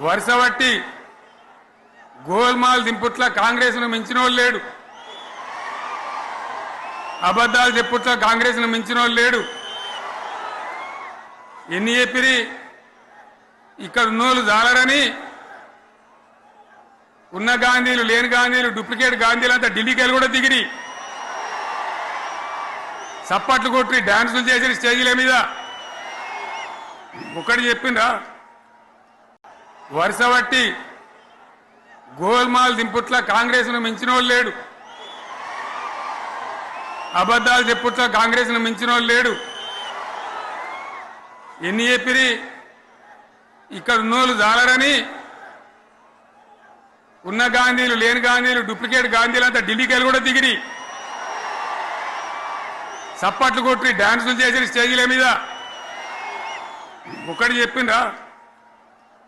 వరుసబట్టి గోల్మాల్ దింపుట్ల కాంగ్రెస్ను మించినోళ్ళు లేడు. అబద్ధాలు చెప్పుట్ల కాంగ్రెస్ను మించినోళ్ళు లేడు. ఎన్ని చెప్పిరి ఇక్కడ ఉన్నోళ్ళు జాలరని ఉన్న గాంధీలు లేని గాంధీలు డూప్లికేట్ గాంధీలు అంతా ఢిల్లీకి కూడా దిగిరి చప్పట్లు కొట్టి డాన్సులు చేసిన స్టేజీల మీద. ఒకటి చెప్పిండ్రా వరుసబట్టి గోల్మాల్ దింపుట్ల కాంగ్రెస్ను మించినోళ్ళు లేడు. అబద్ధాలు చెప్పుట్ల కాంగ్రెస్ను మించినోళ్ళు లేడు. ఎన్ని చెప్పిరి ఇక్కడ ఉన్నోళ్ళు జాలరని ఉన్న గాంధీలు లేని గాంధీలు డూప్లికేట్ గాంధీలు అంతా ఢిల్లీకి కూడా దిగిరి చప్పట్లు కొట్టి డాన్సులు చేసిన స్టేజీల మీద. ఒకటి చెప్పిండ్రా